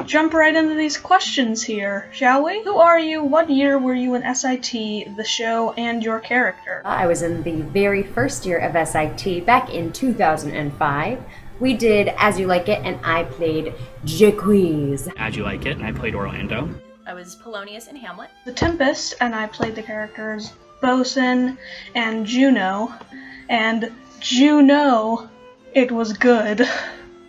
jump right into these questions here, shall we? Who are you? What year were you in SIT, the show, and your character? I was in the very first year of SIT back in 2005. We did As You Like It, and I played Jacques. As You Like It, and I played Orlando. I was Polonius in Hamlet. The Tempest, and I played the characters Bosun and Juno. And Juno, it was good.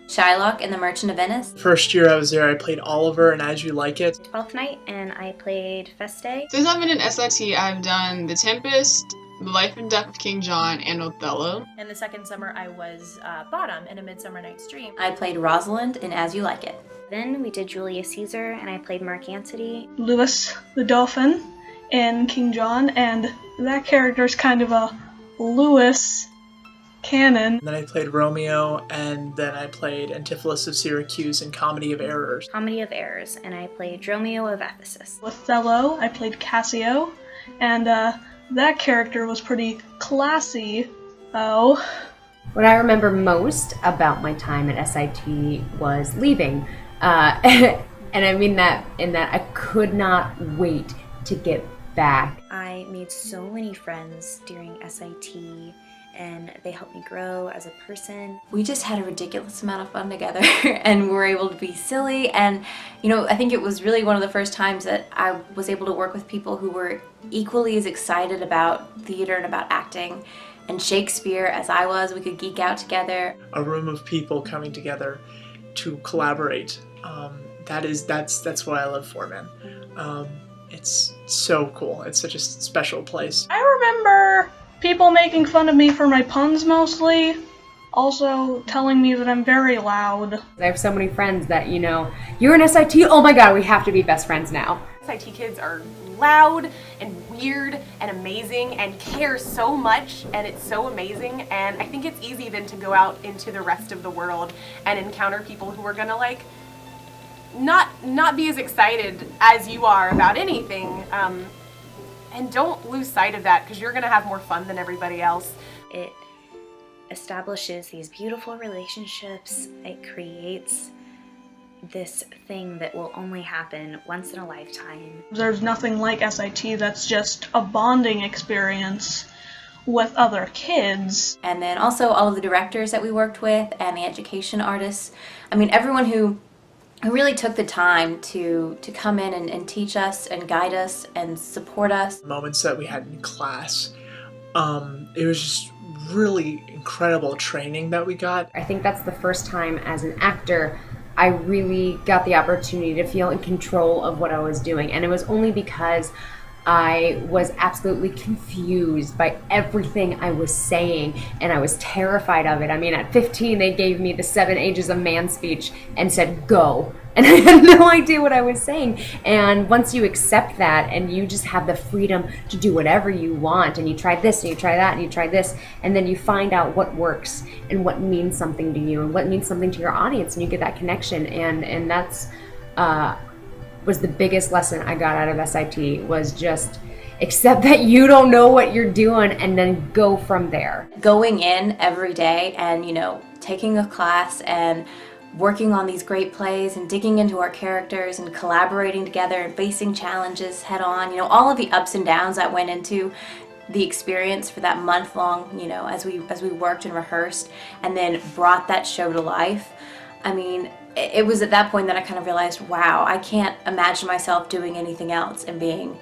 Shylock in The Merchant of Venice. First year I was there, I played Oliver and As You Like It. Twelfth Night, and I played Feste. Since I've been in SIT, I've done The Tempest, The Life and Death of King John, and Othello. And the second summer I was Bottom in A Midsummer Night's Dream. I played Rosalind in As You Like It. Then we did Julius Caesar, and I played Mark Antony. Louis the Dauphin in King John, and that character's kind of a Louis canon. And then I played Romeo, and then I played Antipholus of Syracuse in Comedy of Errors. Comedy of Errors, and I played Dromio of Ephesus. Othello, I played Cassio, and that character was pretty classy. Oh. What I remember most about my time at SIT was leaving. And I mean that in that I could not wait to get back. I made so many friends during SIT, and they helped me grow as a person. We just had a ridiculous amount of fun together and we were able to be silly, and I think it was really one of the first times that I was able to work with people who were equally as excited about theater and about acting and Shakespeare as I was. We could geek out together. A room of people coming together to collaborate. That's what I live for, man. It's so cool. It's such a special place. I remember people making fun of me for my puns mostly, also telling me that I'm very loud. I have so many friends that, you're in SIT, oh my god, we have to be best friends now. SIT kids are loud and weird and amazing and care so much, and it's so amazing, and I think it's easy then to go out into the rest of the world and encounter people who are gonna not be as excited as you are about anything. And don't lose sight of that, because you're going to have more fun than everybody else. It establishes these beautiful relationships. It creates this thing that will only happen once in a lifetime. There's nothing like SIT that's just a bonding experience with other kids. And then also all of the directors that we worked with and the education artists. I mean, everyone who really took the time to come in and teach us and guide us and support us. Moments that we had in class, it was just really incredible training that we got. I think that's the first time as an actor I really got the opportunity to feel in control of what I was doing, and it was only because I was absolutely confused by everything I was saying, and I was terrified of it. I mean, at 15, they gave me the 7 Ages of Man speech and said, go. And I had no idea what I was saying. And once you accept that and you just have the freedom to do whatever you want, and you try this and you try that and you try this, and then you find out what works and what means something to you and what means something to your audience, and you get that connection. And that's was the biggest lesson I got out of SIT, was just accept that you don't know what you're doing and then go from there. Going in every day and, taking a class and working on these great plays and digging into our characters and collaborating together and facing challenges head on, all of the ups and downs that went into the experience for that month long, as we worked and rehearsed and then brought that show to life. I mean, it was at that point that I kind of realized, wow, I can't imagine myself doing anything else and being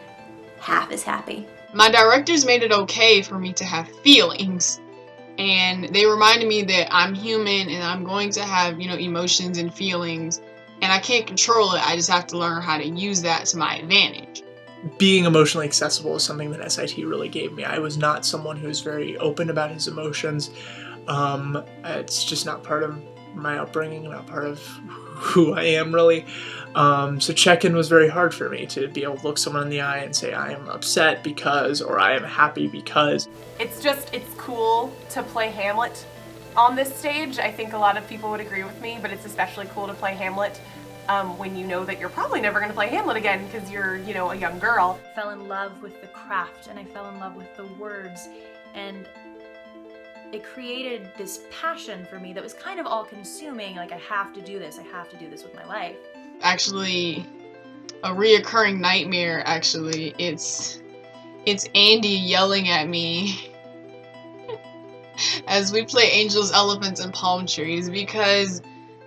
half as happy. My directors made it okay for me to have feelings, and they reminded me that I'm human and I'm going to have, emotions and feelings, and I can't control it. I just have to learn how to use that to my advantage. Being emotionally accessible is something that SIT really gave me. I was not someone who was very open about his emotions. It's just not part of my upbringing, not part of who I am really. So check-in was very hard for me, to be able to look someone in the eye and say I am upset because, or I am happy because. It's cool to play Hamlet on this stage. I think a lot of people would agree with me, but it's especially cool to play Hamlet when you know that you're probably never going to play Hamlet again because you're, a young girl. I fell in love with the craft, and I fell in love with the words, and it created this passion for me that was kind of all-consuming. Like, I have to do this with my life. actually a reoccurring nightmare, actually. It's Andy yelling at me as we play Angels, Elephants, and Palm Trees, because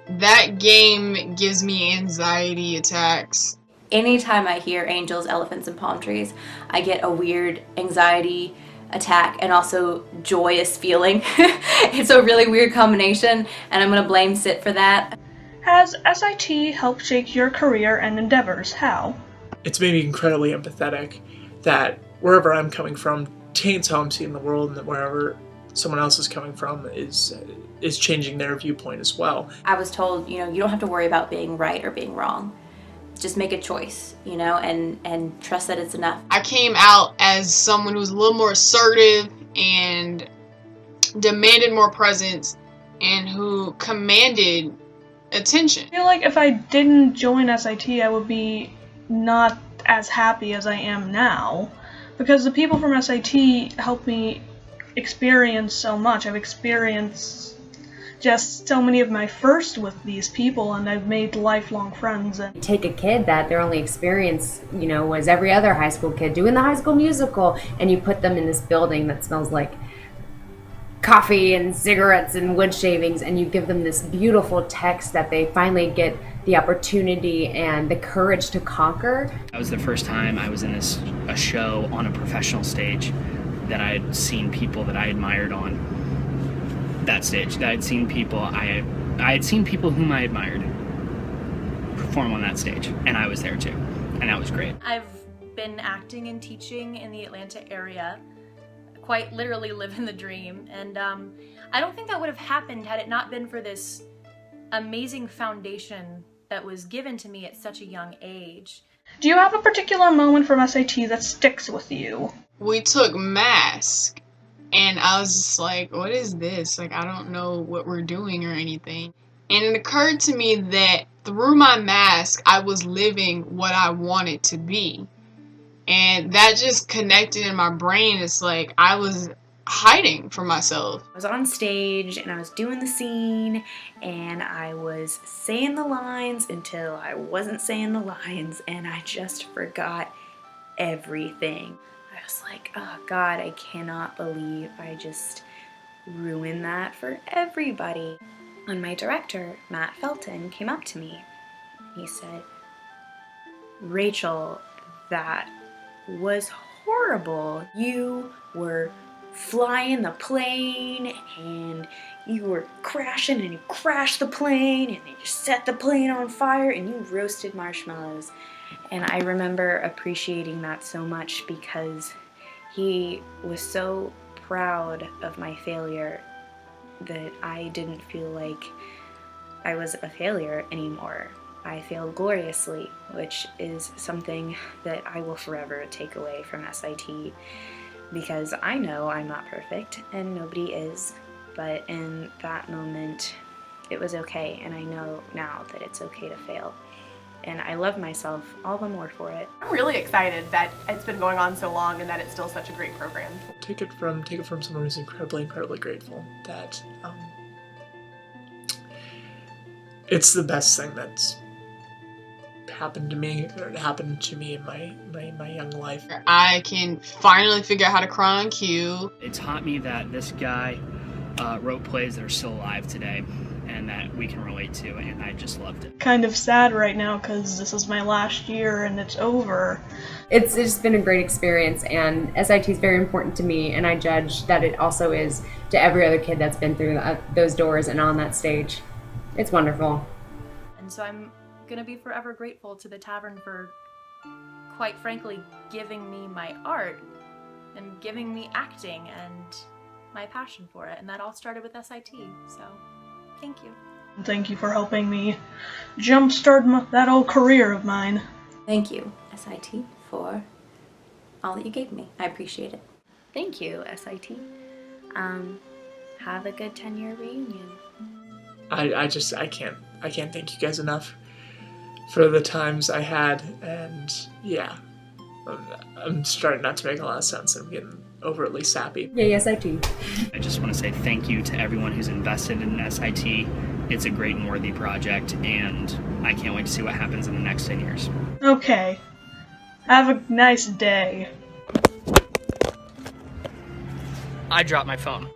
that game gives me anxiety attacks. Anytime I hear angels, elephants, and palm trees, I get a weird anxiety attack and also joyous feeling. It's a really weird combination, and I'm gonna blame Sit for that. Has SIT helped shape your career and endeavors? How? It's made me incredibly empathetic that wherever I'm coming from taints how I'm seeing the world, and that wherever someone else is coming from is changing their viewpoint as well. I was told, you don't have to worry about being right or being wrong. Just make a choice, and trust that it's enough. I came out as someone who was a little more assertive and demanded more presence and who commanded attention. I feel like if I didn't join SIT, I would be not as happy as I am now, because the people from SIT helped me experience so much. I've experienced just so many of my firsts with these people, and I've made lifelong friends. And take a kid that their only experience, was every other high school kid doing the High School Musical, and you put them in this building that smells like coffee and cigarettes and wood shavings, and you give them this beautiful text that they finally get the opportunity and the courage to conquer. That was the first time I was in a show on a professional stage that I had seen people that I admired on that stage. That I'd seen people I had seen people whom I admired perform on that stage, and I was there too, and that was great. I've been acting and teaching in the Atlanta area, quite literally living the dream, and I don't think that would have happened had it not been for this amazing foundation that was given to me at such a young age. do you have a particular moment from SAT that sticks with you? We took mask, and I was just like, what is this? Like, I don't know what we're doing or anything. And it occurred to me that through my mask, I was living what I wanted to be. And that just connected in my brain. It's like I was hiding from myself. I was on stage and I was doing the scene and I was saying the lines until I wasn't saying the lines, and I just forgot everything. I was like, oh God, I cannot believe I just ruined that for everybody. And my director, Matt Felton, came up to me. He said, Rachel, that was horrible. You were flying the plane and you were crashing, and you crashed the plane and you just set the plane on fire and you roasted marshmallows. And I remember appreciating that so much because he was so proud of my failure that I didn't feel like I was a failure anymore. I failed gloriously, which is something that I will forever take away from SIT, because I know I'm not perfect and nobody is, but in that moment it was okay, and I know now that it's okay to fail. And I love myself all the more for it. I'm really excited that it's been going on so long and that it's still such a great program. Take it from someone who's incredibly grateful that it's the best thing that's happened to me, or happened to me in my young life. I can finally figure out how to cry on cue. It taught me that this guy wrote plays that are still alive today and that we can relate to, and I just loved it. Kind of sad right now because this is my last year and it's over. It's just been a great experience, and SIT is very important to me, and I judge that it also is to every other kid that's been through those doors and on that stage. It's wonderful. And so I'm gonna be forever grateful to the Tavern for, quite frankly, giving me my art and giving me acting and my passion for it. And that all started with SIT, so thank you. Thank you for helping me jumpstart that old career of mine. Thank you, SIT, for all that you gave me. I appreciate it. Thank you, SIT. Have a good 10-year reunion. I can't thank you guys enough for the times I had, and yeah, I'm starting not to make a lot of sense. I'm getting overtly sappy. Yay, SIT. I just want to say thank you to everyone who's invested in SIT. It's a great and worthy project, and I can't wait to see what happens in the next 10 years. Okay. Have a nice day. I dropped my phone.